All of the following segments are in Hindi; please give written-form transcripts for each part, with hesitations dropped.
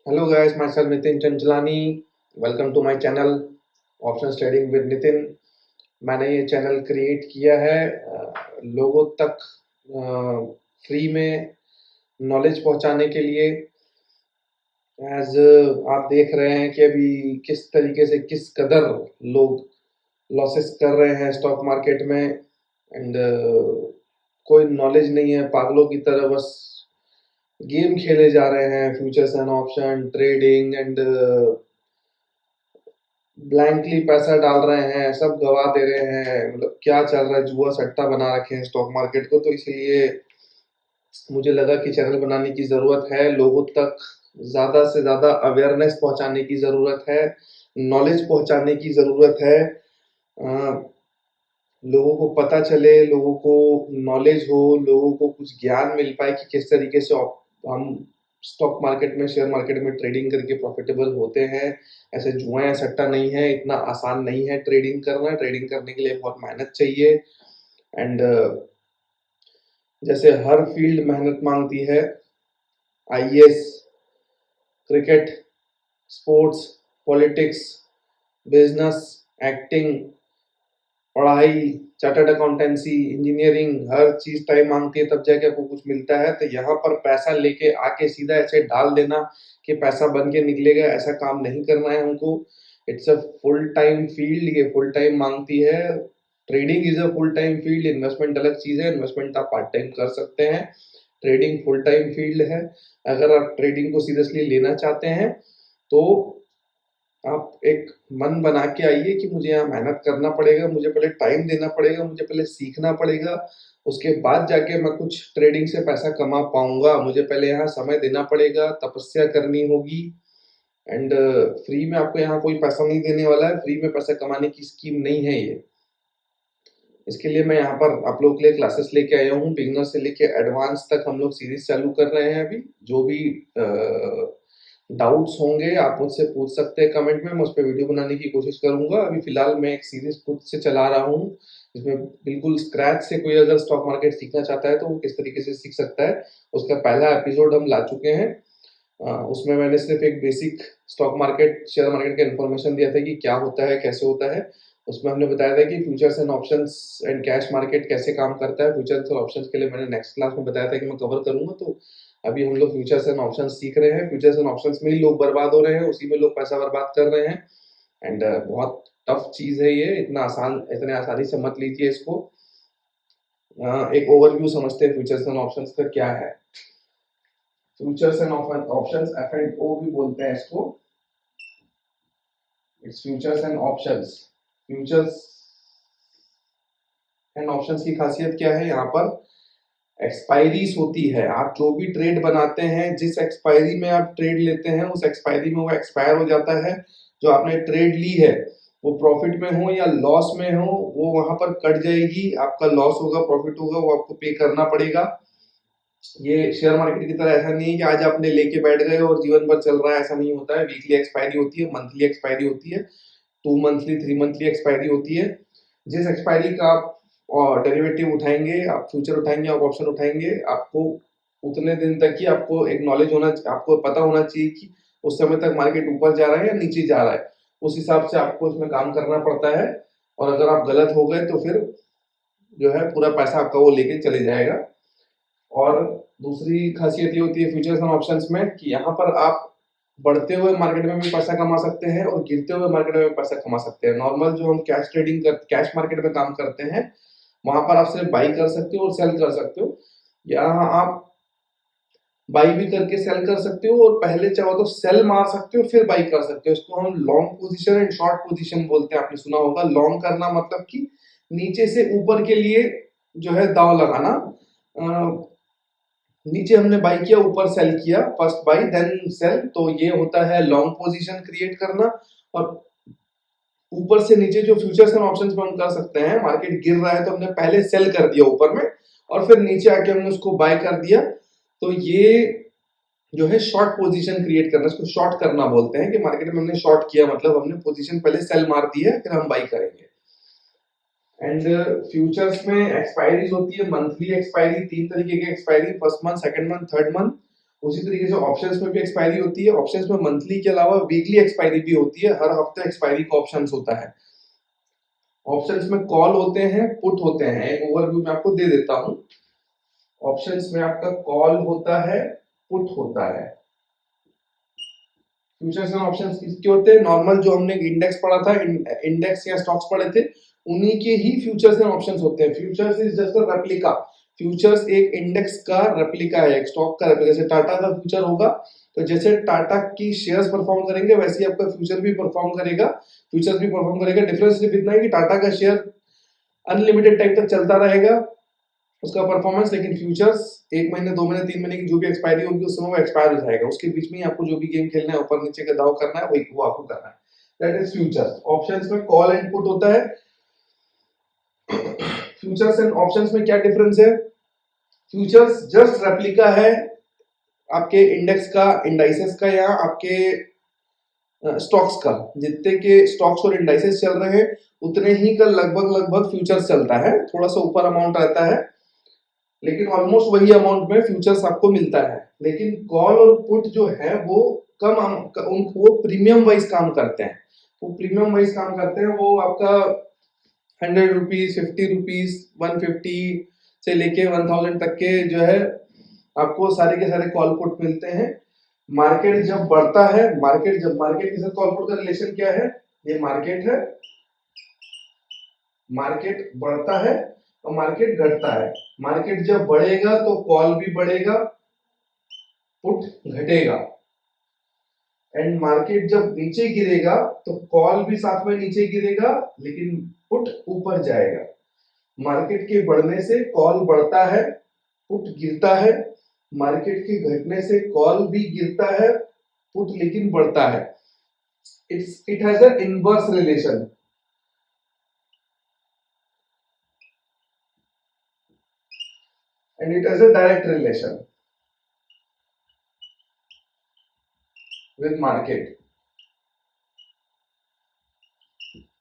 Hello guys, myself Nitin Chanchalani. Welcome to my channel Options Trading with Nitin. मैंने ये चैनल क्रिएट किया है लोगों तक फ्री में नॉलेज पहुंचाने के लिए। एज आप देख रहे हैं कि अभी किस तरीके से किस कदर लोग लॉसेस कर रहे हैं स्टॉक मार्केट में एंड कोई नॉलेज नहीं है, पागलों की तरह बस गेम खेले जा रहे हैं, futures and option trading and blankly पैसा डाल रहे हैं, सब गवा दे रहे हैं। मतलब क्या चल रहा है, जुआ सट्टा बना रखे हैं स्टॉक मार्केट को। तो इसलिए मुझे लगा कि चैनल बनाने की ज़रूरत है, लोगों तक ज़्यादा से ज़्यादा अवेयरनेस पहुंचाने की ज़रूरत है, नॉलेज पहुंचाने की ज़रूरत है। लोगों को पता चले, लोगों को नॉलेज हो, लोगों को कुछ ज्ञान मिल पाए कि किस तरीके से हम स्टॉक मार्केट में, शेयर मार्केट में ट्रेडिंग करके प्रॉफिटेबल होते हैं। ऐसे जुआ या सट्टा नहीं है, इतना आसान नहीं है ट्रेडिंग करना। ट्रेडिंग करने के लिए बहुत मेहनत चाहिए एंड जैसे हर फील्ड मेहनत मांगती है, IAS, cricket, sports, politics, business, acting, पढ़ाई, चार्टर्ड अकाउंटेंसी, इंजीनियरिंग, हर चीज टाइम मांगती है, तब जाके आपको कुछ मिलता है। तो यहाँ पर पैसा लेके आके सीधा ऐसे डाल देना कि पैसा बन के निकलेगा, ऐसा काम नहीं करना है हमको। It's a full time field, ये फुल टाइम मांगती है। Trading is a full time field, investment अलग चीज है। इन्वेस्टमेंट आप पार्ट टाइम कर सकते हैं, ट्रेडिंग फुल टाइम फील्ड है। अगर आप ट्रेडिंग को सीरियसली लेना चाहते हैं तो आप एक मन बना के आइए कि मुझे यहाँ मेहनत करना पड़ेगा, मुझे पहले टाइम देना पड़ेगा, मुझे पहले सीखना पड़ेगा, उसके बाद जाके मैं कुछ ट्रेडिंग से पैसा कमा पाऊंगा। मुझे पहले यहाँ समय देना पड़ेगा, तपस्या करनी होगी एंड फ्री में आपको यहाँ कोई पैसा नहीं देने वाला है। फ्री में पैसा कमाने की स्कीम नहीं है ये। इसके लिए मैं यहाँ पर आप लोगों के लिए क्लासेस लेके आया हूँ, बिगिनर से लेके एडवांस तक हम लोग सीरीज चालू कर रहे हैं। अभी जो भी डाउट्स होंगे आप मुझसे पूछ सकते हैं कमेंट में, मैं उस पर वीडियो बनाने की कोशिश करूंगा। अभी फिलहाल मैं एक सीरीज खुद से चला रहा हूँ जिसमें बिल्कुल स्क्रैच से कोई अगर स्टॉक मार्केट सीखना चाहता है तो वो किस तरीके से सीख सकता है, उसका पहला एपिसोड हम ला चुके हैं। उसमें मैंने सिर्फ एक basic stock market, share market का इन्फॉर्मेशन दिया था कि क्या होता है, कैसे होता है। उसमें हमने बताया था कि futures and options and cash market कैसे काम करता है। फ्यूचर्स और ऑप्शंस के लिए मैंने नेक्स्ट क्लास में बताया था कि मैं कवर करूंगा। तो अभी हम लोग फ्यूचर्स एंड ऑप्शंस सीख रहे हैं। फ्यूचर्स एंड ऑप्शंस में ही लोग बर्बाद हो रहे हैं, उसी में लोग पैसा बर्बाद कर रहे हैं एंड बहुत टफ चीज है ये। इतने आसानी से मत लीजिए इसको। एक ओवरव्यू समझते हैं फ्यूचर्स एंड ऑप्शंस का क्या है। Futures and options, F and O भी बोलते हैं इसको। It's futures and options. Futures and options की खासियत क्या है, यहाँ पर एक्सपायरीज होती है। आप जो भी ट्रेड बनाते हैं, जिस एक्सपायरी में आप ट्रेड लेते हैं, उस एक्सपायरी में वो एक्सपायर हो जाता है। जो आपने ट्रेड ली है वो प्रॉफिट में हो या लॉस में हो, वो वहां पर कट जाएगी। आपका लॉस होगा, प्रॉफिट होगा, वो आपको पे करना पड़ेगा। ये शेयर मार्केट की तरह ऐसा नहीं है कि आज आपने लेके बैठ गए और जीवन भर चल रहा है, ऐसा नहीं होता है। वीकली एक्सपायरी होती है, मंथली एक्सपायरी होती है, 2 मंथली 3 मंथली एक्सपायरी होती है। जिस एक्सपायरी का आप और डेरिवेटिव उठाएंगे, आप फ्यूचर उठाएंगे, आप ऑप्शन उठाएंगे, आपको उतने दिन तक ही आपको एक नॉलेज होना, आपको पता होना चाहिए कि उस समय तक मार्केट ऊपर जा रहा है या नीचे जा रहा है। उस हिसाब से आपको इसमें काम करना पड़ता है। और अगर आप गलत हो गए तो फिर जो है पूरा पैसा आपका वो लेके चले जाएगा। और दूसरी खासियत ये होती है फ्यूचर्स एंड ऑप्शंस में कि यहाँ पर आप बढ़ते हुए मार्केट में भी पैसा कमा सकते हैं और गिरते हुए मार्केट में भी पैसा कमा सकते हैं। नॉर्मल जो हम कैश ट्रेडिंग कर, कैश मार्केट में काम करते हैं, वहां पर आप सिर्फ बाई कर सकते हो और सेल कर सकते हो। यहाँ आप बाई भी करके सेल कर सकते हो और पहले चाहो तो सेल मार सकते हो फिर बाई कर सकते हो। इसको हम long position and short position बोलते हैं, आपने सुना होगा। लॉन्ग करना मतलब कि नीचे से ऊपर के लिए जो है दांव लगाना। नीचे हमने बाई किया, ऊपर सेल किया, फर्स्ट बाई देन सेल, तो ये होता है लॉन्ग पोजीशन क्रिएट करना। और ऊपर से नीचे जो फ्यूचर्स एंड ऑप्शंस में हम कर सकते हैं, मार्केट गिर रहा है तो हमने पहले सेल कर दिया ऊपर में और फिर नीचे आके हमने उसको बाय कर दिया। तो ये जो है शॉर्ट पोजीशन क्रिएट करना, इसको शॉर्ट करना बोलते हैं कि मार्केट में हमने शॉर्ट किया, मतलब हमने पोजीशन पहले सेल मार दी है, फिर हम बाई करेंगे। एंड फ्यूचर्स में एक्सपायरीज होती है, मंथली एक्सपायरी, 3 तरीके की expiry, first month, second month, third month. उसी तरीके से ऑप्शंस में भी एक्सपायरी होती है। ऑप्शंस में मंथली के अलावा वीकली एक्सपायरी भी होती है, हर हफ्ते एक्सपायरी का ऑप्शंस होता है। ऑप्शंस में कॉल होते हैं, पुट होते हैं। एक ओवरव्यू मैं आपको दे देता हूं। ऑप्शंस में आपका कॉल होता है, पुट होता है। फ्यूचर्स एंड ऑप्शंस किसके होते हैं? नॉर्मल जो हमने इंडेक्स पढ़ा था, इंडेक्स या स्टॉक्स पढ़े थे, उन्हीं के ही फ्यूचर्स एंड ऑप्शंस होते हैं। Futures is just a replica. Futures एक इंडेक्स का रेप्लिका है, एक स्टॉक का रेप्लिका। जैसे टाटा का फ्यूचर होगा, तो जैसे टाटा की शेयर्स परफॉर्म करेंगे वैसे ही आपका फ्यूचर भी परफॉर्म करेगा, फ्यूचर्स भी परफॉर्म करेगा। डिफरेंस सिर्फ इतना है कि टाटा का शेयर अनलिमिटेड टाइम तक चलता रहेगा उसका परफॉर्मेंस, लेकिन फ्यूचर्स 1 महीने 2 महीने 3 महीने की जो भी एक्सपायरी होगी उस समय वो एक्सपायर हो जाएगा। उसके बीच में ही आपको जो भी गेम खेलना है, ऊपर नीचे का दाव करना है, वही वो आपको करना है। That is futures. ऑप्शंस में कॉल एंड पुट होता है। फ्यूचर्स एंड ऑप्शंस में क्या डिफरेंस है? फ्यूचर्स जस्ट रेप्लिका है आपके इंडेक्स का, इंडाइसेस का, या आपके स्टॉक्स का। जितने के स्टॉक्स और इंडाइसेस चल रहे हैं उतने ही का लगभग फ्यूचर्स चलता है। थोड़ा सा ऊपर अमाउंट रहता है, लेकिन ऑलमोस्ट वही अमाउंट में फ्यूचर्स आपको मिलता है। लेकिन कॉल और पुट जो है वो वो प्रीमियम वाइज काम करते हैं। वो प्रीमियम वाइज काम करते हैं। वो आपका 100 रुपीज, 50 रुपीज, 150 से लेके 1000 तक के जो है आपको सारे के सारे कॉल पुट मिलते हैं। मार्केट जब बढ़ता है, मार्केट के साथ कॉल पुट का रिलेशन क्या है? ये मार्केट है, मार्केट बढ़ता है और मार्केट घटता है। मार्केट जब बढ़ेगा तो कॉल भी बढ़ेगा, पुट घटेगा। एंड मार्केट जब नीचे गिरेगा तो कॉल भी साथ में नीचे गिरेगा, लेकिन पुट ऊपर जाएगा। मार्केट के बढ़ने से कॉल बढ़ता है, पुट गिरता है। मार्केट के घटने से कॉल भी गिरता है, पुट लेकिन बढ़ता है। It has an inverse relation. And it has a direct relation with market.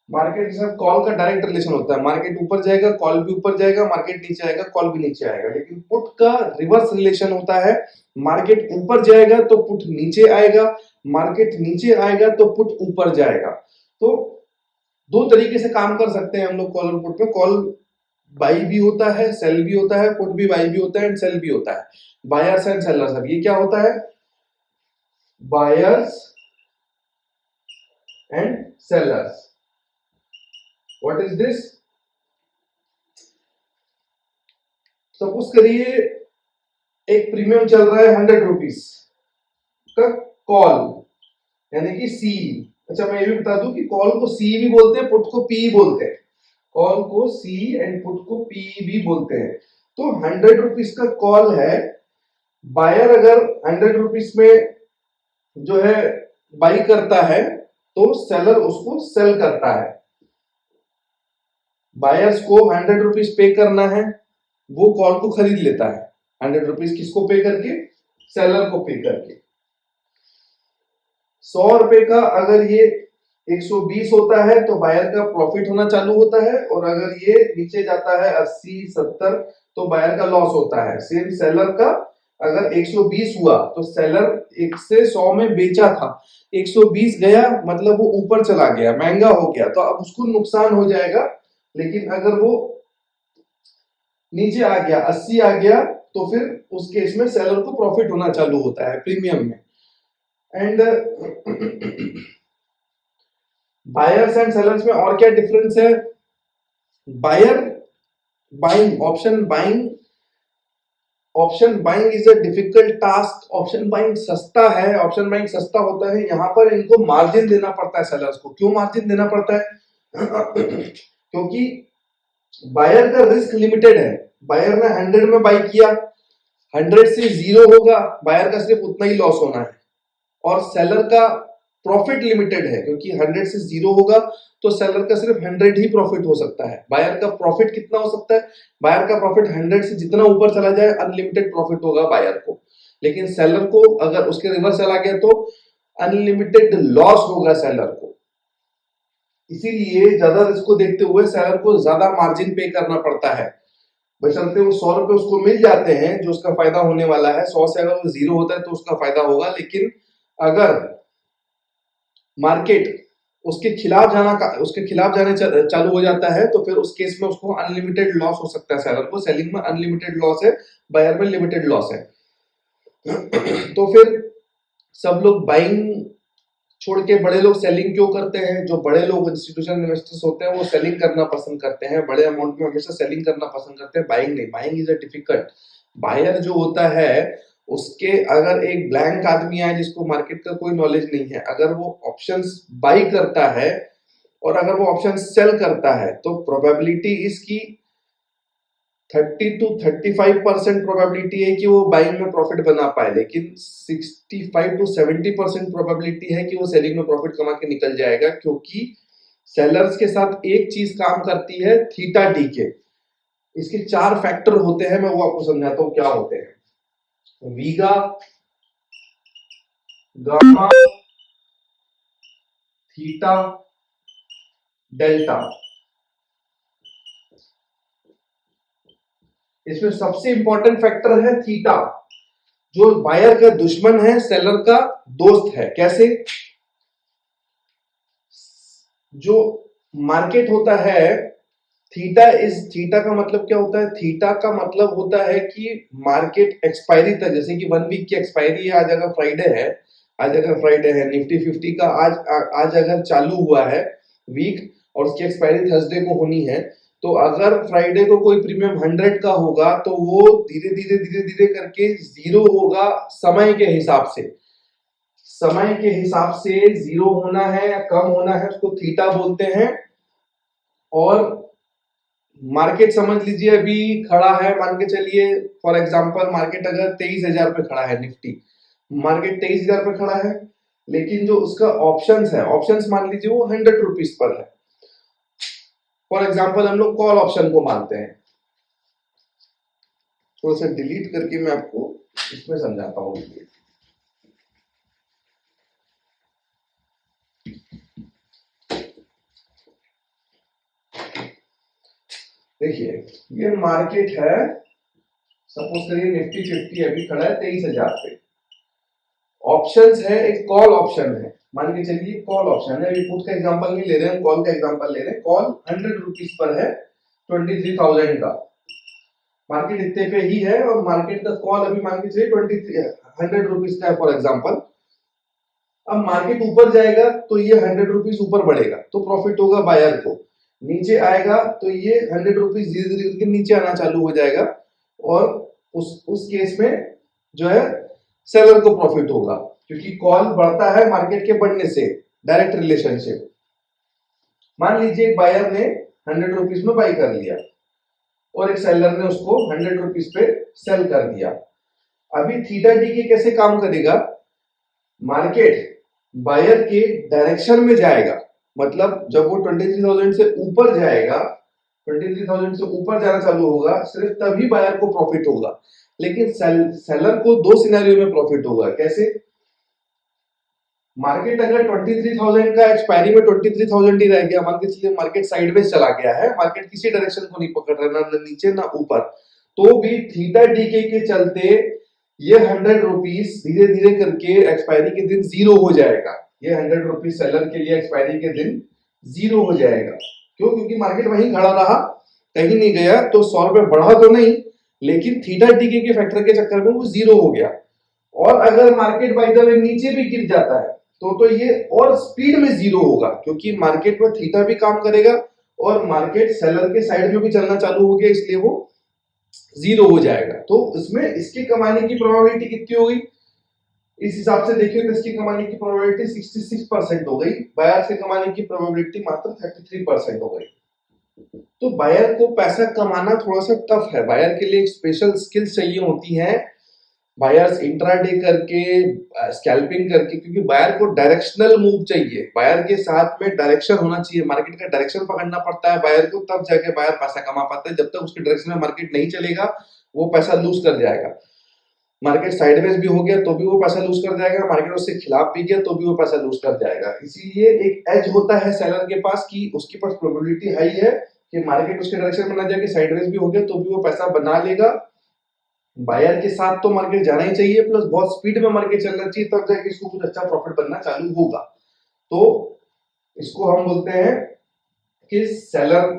Market के साथ कॉल का डायरेक्ट रिलेशन होता है। मार्केट ऊपर जाएगा, कॉल भी ऊपर जाएगा, मार्केट नीचे आएगा, कॉल भी नीचे आएगा। लेकिन पुट का रिवर्स रिलेशन होता है। मार्केट ऊपर जाएगा तो पुट नीचे आएगा, मार्केट नीचे आएगा तो पुट ऊपर जाएगा। तो दो तरीके से काम कर सकते हैं हम लोग कॉल और पुट में। कॉल बाई भी होता है, सेल भी होता है, पुट भी बाई भी होता है एंड सेल भी होता है। Buyers and sellers. अब ये क्या होता है? Buyers and sellers. What is this? Suppose करिए एक प्रीमियम चल रहा है 100 रुपीज का कॉल, यानी कि सी। अच्छा, मैं ये भी बता दूं कि कॉल को सी भी बोलते हैं, पुट को पी बोलते हैं। कॉल को सी एंड पुट को पी भी बोलते हैं। तो 100 रुपीज का कॉल है। बायर अगर 100 रुपीज में जो है बाई करता है तो सेलर उसको सेल करता है। बायर्स को 100 रुपीज पे करना है, वो कॉल को खरीद लेता है। 100 रुपीज किसको पे करके? सेलर को पे करके। 100 रुपए का अगर ये 120 होता है तो बायर का प्रॉफिट होना चालू होता है, और अगर ये नीचे जाता है 80, 70 तो बायर का लॉस होता है। सेम सेलर का अगर 120 हुआ तो सेलर 1 से 100 में बेचा था, 120 गया मतलब वो ऊपर चला गया, महंगा हो गया, तो अब उसको नुकसान हो जाएगा। लेकिन अगर वो नीचे आ गया, 80 आ गया, तो फिर उस केस में सेलर को प्रॉफिट होना चालू होता है प्रीमियम में। एंड बायर्स एंड सेलर्स में और क्या डिफरेंस है? Buyer buying, option buying is a difficult task. Option buying सस्ता है, ऑप्शन बाइंग सस्ता होता है। यहां पर इनको मार्जिन देना पड़ता है सेलर्स को। क्यों मार्जिन देना पड़ता है? क्योंकि बायर का रिस्क लिमिटेड है। बायर ने 100 में बाई किया, 100 से 0 होगा, बायर का सिर्फ उतना ही लॉस होना है। और सेलर का प्रॉफिट लिमिटेड है, क्योंकि 100 से 0 होगा तो सेलर का सिर्फ 100 ही प्रॉफिट हो सकता है। बायर का प्रॉफिट कितना हो सकता है? बायर का प्रॉफिट 100 से जितना ऊपर चला जाए अनलिमिटेड प्रॉफिट होगा बायर को। लेकिन सेलर को अगर उसके रिवर्स चला गया तो अनलिमिटेड लॉस होगा सेलर को। इसीलिए ज्यादा रिस्क को देखते हुए सेलर को ज्यादा मार्जिन पे करना पड़ता है। बशर्ते वो 100 रुपए उसको मिल जाते हैं जो उसका फायदा होने वाला है। 100 से अगर वो 0 होता है तो उसका फायदा होगा, लेकिन अगर मार्केट उसके खिलाफ जाने चालू हो जाता है तो फिर उस केस में उसको अनलिमिटेड लॉस हो सकता है। सेलर को सेलिंग में अनलिमिटेड लॉस है, बायर में लिमिटेड लॉस है। तो फिर सब लोग बाइंग छोड़ के बड़े लोग सेलिंग क्यों करते हैं? जो बड़े लोग इंस्टीट्यूशनल इन्वेस्टर्स होते हैं वो सेलिंग करना पसंद करते हैं, बड़े अमाउंट में हमेशा सेलिंग करना पसंद करते हैं, बाइंग नहीं। Buying is a difficult. Buyer जो होता है उसके, अगर एक ब्लैंक आदमी है जिसको मार्केट का कोई नॉलेज नहीं है, अगर वो ऑप्शंस बाई करता है और अगर वो ऑप्शन सेल करता है तो प्रोबेबिलिटी इसकी 30 to 35% प्रोबेबिलिटी है कि वो बाइंग में प्रॉफिट बना पाए, लेकिन 65 to 70% प्रोबेबिलिटी है कि वो सेलिंग में प्रॉफिट कमा के निकल जाएगा, क्योंकि सेलर्स के साथ एक चीज काम करती है, थीटा डी के। इसके 4 फैक्टर होते हैं, मैं वो आपको समझाता हूं क्या होते हैं। वीगा, गामा, थीटा, डेल्टा। इसमें सबसे इंपॉर्टेंट फैक्टर है थीटा, जो बायर का दुश्मन है, सेलर का दोस्त है। कैसे? जो मार्केट होता है, थीटा का मतलब क्या होता है? थीटा का मतलब होता है कि मार्केट एक्सपायरी तक, जैसे कि 1 वीक की एक्सपायरी है, आज अगर फ्राइडे है, निफ्टी 50 का आज अगर चालू हुआ है वीक और उसकी एक्सपायरी थर्सडे को होनी है, तो अगर फ्राइडे को कोई प्रीमियम 100 का होगा तो वो धीरे धीरे करके 0 होगा समय के हिसाब से। समय के हिसाब से 0 होना है या कम होना है उसको थीटा बोलते हैं। और मार्केट समझ लीजिए अभी खड़ा है, मान के चलिए फॉर एग्जांपल मार्केट अगर 23,000 पे खड़ा है, निफ्टी मार्केट 23,000 पे खड़ा है, लेकिन जो उसका ऑप्शंस है, ऑप्शंस मान लीजिए वो 100 रुपीज पर है। फॉर एग्जांपल हम लोग कॉल ऑप्शन को मानते हैं। थोड़ा सा डिलीट करके मैं आपको इसमें समझाता हूँ। देखिए ये मार्केट है, सपोज करिए निफ्टी 50 अभी खड़ा है 23,000 पे। ऑप्शंस है, एक कॉल ऑप्शन है, मान के चलिए कॉल ऑप्शन है। अभी पुट का एग्जांपल नहीं ले रहे हैं, कॉल का एग्जांपल ले रहे हैं। कॉल 100 रुपीज पर है 23,000 का, मार्केट इतने पे ही है और मार्केट का कॉल अभी मान के चलिए 100 रुपीज का है फॉर एग्जांपल। अब मार्केट ऊपर जाएगा तो ये 100 रुपीज ऊपर बढ़ेगा तो प्रॉफिट होगा बायर को, नीचे आएगा तो ये 100 रुपीज धीरे धीरे करके नीचे आना चालू हो जाएगा और उस केस में जो है सेलर को प्रॉफिट होगा, क्योंकि कॉल बढ़ता है मार्केट के बढ़ने से, डायरेक्ट रिलेशनशिप। मान लीजिए एक बायर ने 100 रुपीज में बाई कर लिया और एक सेलर ने उसको 100 रुपीज पे सेल कर दिया। अभी थीटा डी के कैसे काम करेगा? मार्केट बायर के डायरेक्शन में जाएगा, मतलब जब वो 23,000 से ऊपर जाएगा, 23,000 से ऊपर जाना चालू होगा, सिर्फ तभी बायर को प्रॉफिट होगा। लेकिन सेलर को 2 सिनेरियो में प्रॉफिट होगा। कैसे? मार्केट अगर 23,000 का एक्सपायरी में 23,000 ही रह गया, मान के चलिए मार्केट साइडवेज चला गया है, मार्केट किसी डायरेक्शन को नहीं पकड़ रहा, ना नीचे ना ऊपर, तो भी थीटा डीके के चलते ये 100 रुपीज धीरे धीरे करके एक्सपायरी के दिन 0 हो जाएगा। ये 100 रुपीज सेलर के लिए एक्सपायरी के दिन 0 हो जाएगा। क्यों? क्योंकि मार्केट वहीं खड़ा रहा, कहीं नहीं गया, तो 100 रुपए बढ़ा तो नहीं, लेकिन थीटा डीके के फैक्टर के चक्कर में वो 0 हो गया। और अगर मार्केट बाय द वे नीचे भी गिर जाता है तो ये और स्पीड में 0 होगा, क्योंकि मार्केट में थीटा भी काम करेगा और मार्केट सेलर के साइड में भी चलना चालू हो गया, इसलिए वो 0 हो जाएगा। तो इसमें इसके कमाने की प्रोबेबिलिटी कितनी हो गई? इस हिसाब से देखिए तो इसकी कमाने की प्रोबेबिलिटी 66% हो गई, बायर से कमाने की प्रोबेबिलिटी मात्र 33% हो गई। तो बायर को पैसा कमाना थोड़ा सा टफ है, बायर के लिए एक स्पेशल स्किल्स चाहिए होती हैं। बायर्स इंट्राडे करके, स्कैल्पिंग करके, क्योंकि बायर को डायरेक्शनल मूव चाहिए, बायर के साथ में डायरेक्शन होना चाहिए, मार्केट का डायरेक्शन पकड़ना पड़ता है बायर को, तब जाके बायर पैसा कमा पाता है। जब तक उसके डायरेक्शन में मार्केट नहीं चलेगा वो पैसा लूज कर जाएगा। मार्केट साइडवेज भी हो गया तो भी वो पैसा लूज कर जाएगा, मार्केट उससे खिलाफ भी गया तो भी वो पैसा लूज कर जाएगा। इसीलिए एक एज होता है सेलर के पास कि उसके पास प्रोबेबिलिटी हाई है कि मार्केट उसके डायरेक्शन में ना जाके साइडवेज भी हो गया तो भी वो पैसा बना लेगा। बायर के साथ तो मार्केट जाना ही चाहिए, प्लस बहुत स्पीड में मार्केट चलना चाहिए, तब जाके इसको कुछ अच्छा प्रॉफिट बनना चालू होगा। तो इसको हम बोलते हैं कि सेलर,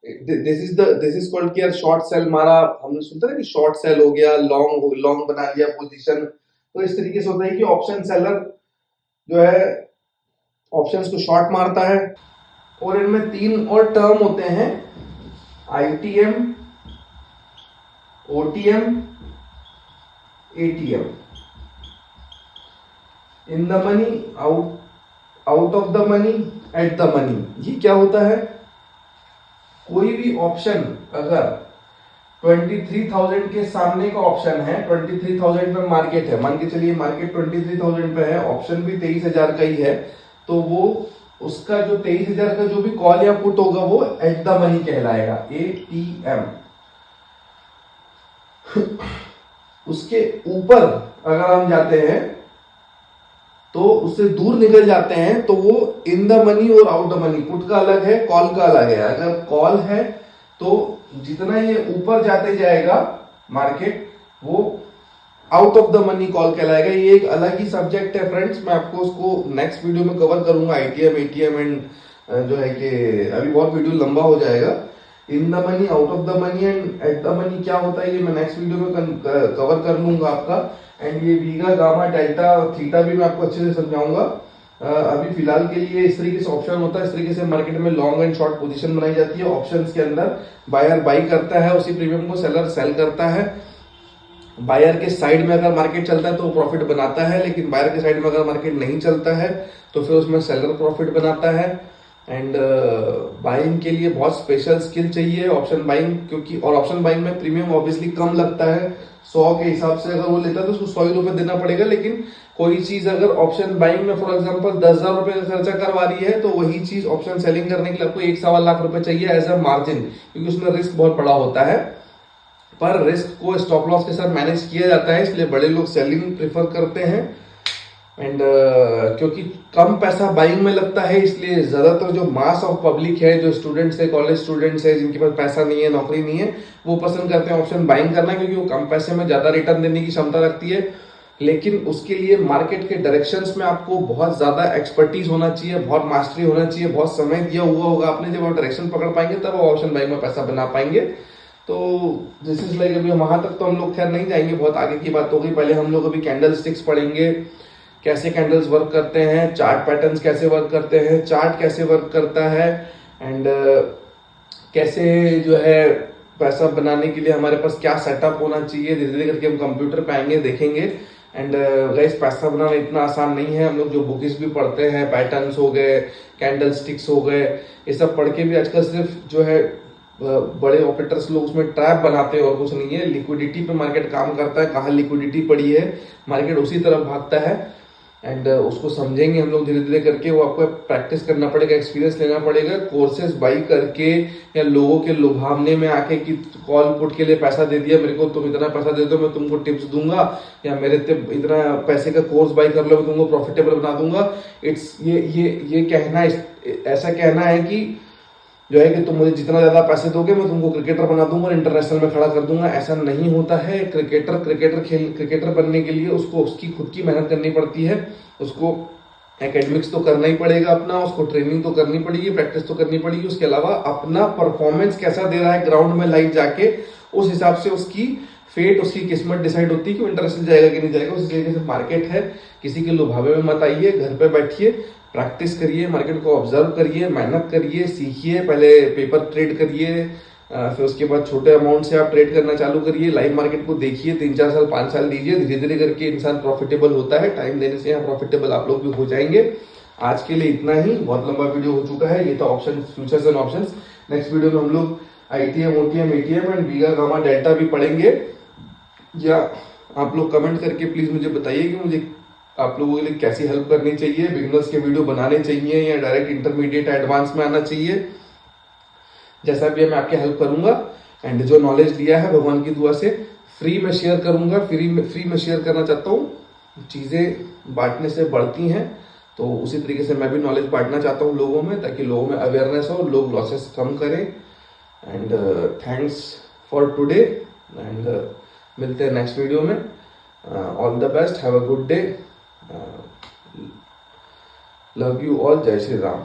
दिस इज कॉल्ड कि यार शॉर्ट सेल मारा, हमने सुनते ना कि शॉर्ट सेल हो गया, लॉन्ग बना लिया पोजीशन। तो इस तरीके से होता है कि ऑप्शन सेलर जो है ऑप्शंस को शॉर्ट मारता है। और इनमें 3 और टर्म होते हैं, ITM, OTM, ATM. In the money, out of the money, at the money. ये क्या होता है? कोई भी ऑप्शन अगर 23,000 के सामने का ऑप्शन है, 23,000 पे मार्केट है, मान के चलिए मार्केट 23,000 पे है, ऑप्शन भी 23,000 का ही है, तो वो उसका जो 23,000 का जो भी कॉल या पुट होगा वो एट द मनी कहलाएगा, एटीएम। उसके ऊपर अगर हम जाते हैं तो उससे दूर निकल जाते हैं तो वो इन द मनी और आउट द मनी, पुट का अलग है, कॉल का अलग है। अगर कॉल है तो जितना ये ऊपर जाते जाएगा मार्केट, वो out of the money call कहलाएगा। ये एक अलग ही सब्जेक्ट है फ्रेंड्स, मैं आपको उसको नेक्स्ट वीडियो में कवर करूंगा, आईटीएम, एटीएम एंड जो है कि अभी बहुत वीडियो लंबा हो जाएगा। In the money, out of the money and at the money क्या होता है ये मैं नेक्स्ट वीडियो में कवर कर लूंगा आपका। एंड ये वीगा, गामा, डेल्टा, थीटा भी मैं आपको अच्छे से समझाऊंगा। अभी फिलहाल के लिए इस तरीके से ऑप्शन होता है, इस तरीके से मार्केट में लॉन्ग एंड शॉर्ट पोजीशन बनाई जाती है। ऑप्शंस के अंदर बायर बाई करता है, उसी प्रीमियम को सेलर सेल करता है। बायर के साइड में अगर मार्केट चलता है तो वो प्रॉफिट बनाता है, लेकिन बायर के साइड में अगर मार्केट नहीं चलता है तो फिर उसमें सेलर प्रॉफिट बनाता है। एंड बाइंग के लिए बहुत स्पेशल स्किल चाहिए ऑप्शन बाइंग, क्योंकि और ऑप्शन बाइंग में प्रीमियम ऑब्वियसली कम लगता है, 100 के हिसाब से अगर वो लेता है तो उसको 100 रुपए देना पड़ेगा। लेकिन कोई चीज अगर ऑप्शन बाइंग में फॉर एग्जांपल 10,000 रुपए का खर्चा करवा रही है तो वही चीज ऑप्शन सेलिंग करने के लिए आपको 1-1.25 लाख रुपए चाहिए एज अ मार्जिन, क्योंकि उसमें रिस्क बहुत बड़ा होता है। पर रिस्क को स्टॉप लॉस के साथ मैनेज किया जाता है, इसलिए बड़े लोग सेलिंग प्रेफर करते हैं। एंड क्योंकि कम पैसा बाइंग में लगता है, इसलिए ज्यादातर जो मास ऑफ पब्लिक है, जो स्टूडेंट्स है, कॉलेज स्टूडेंट्स है, जिनके पास पैसा नहीं है, नौकरी नहीं है, वो पसंद करते हैं ऑप्शन बाइंग करना, क्योंकि वो कम पैसे में ज्यादा रिटर्न देने की क्षमता रखती है। लेकिन उसके लिए मार्केट के डायरेक्शंस में आपको बहुत ज्यादा एक्सपर्टीज होना चाहिए, बहुत मास्टरी होना चाहिए, बहुत समय दिया हुआ होगा आपने। जब आप डायरेक्शन पकड़ पाएंगे तब आप ऑप्शन बाइंग में पैसा बना पाएंगे। तो दिस इज लाइक, अभी वहां तक तो हम लोग खैर नहीं जाएंगे, बहुत आगे की बात होगी। पहले हम लोग अभी कैंडल स्टिक्स पढ़ेंगे, कैसे कैंडल्स वर्क करते हैं, चार्ट पैटर्न्स कैसे वर्क करते हैं, चार्ट कैसे वर्क करता है, एंड कैसे जो है पैसा बनाने के लिए हमारे पास क्या सेटअप होना चाहिए। धीरे धीरे करके हम कंप्यूटर पे आएंगे, देखेंगे। एंड गाइस, पैसा बनाना इतना आसान नहीं है। हम लोग जो बुक्स भी पढ़ते हैं, पैटर्न्स हो गए, कैंडल स्टिक्स हो गए, ये सब पढ़ के भी आजकल सिर्फ जो है बड़े ऑपरेटर्स लोग उसमें ट्रैप बनाते हैं और कुछ नहीं है। लिक्विडिटी पे मार्केट काम करता है, कहाँ लिक्विडिटी पड़ी है मार्केट उसी तरफ भागता है। एंड उसको समझेंगे हम लोग धीरे धीरे करके। वो आपको प्रैक्टिस करना पड़ेगा, एक्सपीरियंस लेना पड़ेगा, कोर्सेज बाई करके या लोगों के लुभावने में आके कि कॉल पुट के लिए पैसा दे दिया मेरे को, तुम इतना पैसा दे दो मैं तुमको टिप्स दूंगा, या मेरे इतना पैसे का कोर्स बाई कर लो मैं तुमको प्रॉफिटेबल बना दूंगा। इट्स ये कहना, ऐसा कहना है कि जो है कि तुम मुझे जितना ज्यादा पैसे दोगे मैं तुमको क्रिकेटर बना दूंगा और इंटरनेशनल में खड़ा कर दूंगा। ऐसा नहीं होता है। क्रिकेटर बनने के लिए उसको उसकी खुद की मेहनत करनी पड़ती है, उसको एकेडमिक्स तो करना ही पड़ेगा अपना, उसको ट्रेनिंग तो करनी पड़ेगी, प्रैक्टिस तो करनी पड़ेगी। उसके अलावा अपना परफॉर्मेंस कैसा दे रहा है ग्राउंड में लाइव जाके, उस हिसाब से उसकी फेट, उसकी किस्मत डिसाइड होती है कि वो इंटरनेशनल जाएगा कि नहीं जाएगा। उसी तरीके से मार्केट है, किसी के लुभावे में मत आइए, घर पे बैठिए, प्रैक्टिस करिए, मार्केट को ऑब्जर्व करिए, मेहनत करिए, सीखिए। पहले पेपर ट्रेड करिए, फिर उसके बाद छोटे अमाउंट से आप ट्रेड करना चालू करिए। लाइव मार्केट को देखिए, 3-4 साल 5 साल दीजिए, धीरे धीरे करके इंसान प्रॉफिटेबल होता है। टाइम देने से यहाँ प्रॉफिटेबल आप लोग भी हो जाएंगे। आज के लिए इतना ही, बहुत लंबा वीडियो हो चुका है। ये तो option, futures and options. Next video में हम लोग ITM, OTM, ATM and vega, gamma, delta भी पढ़ेंगे। या आप लोग कमेंट करके प्लीज मुझे बताइए कि मुझे आप लोगों के लिए कैसी हेल्प करनी चाहिए, बिगिनर्स के वीडियो बनाने चाहिए या डायरेक्ट इंटरमीडिएट एडवांस में आना चाहिए। जैसा भी है मैं आपकी हेल्प करूंगा। एंड जो नॉलेज लिया है भगवान की दुआ से फ्री में शेयर करूंगा। फ्री में शेयर करना चाहता हूँ। चीजें बांटने से बढ़ती हैं, तो उसी तरीके से मैं भी नॉलेज बांटना चाहता हूँ लोगों में, ताकि लोगों में अवेयरनेस हो, लोग लॉसेस कम करें and thanks for today and मिलते हैं नेक्स्ट वीडियो में। All the best, have a good day, love you all, जय श्री राम।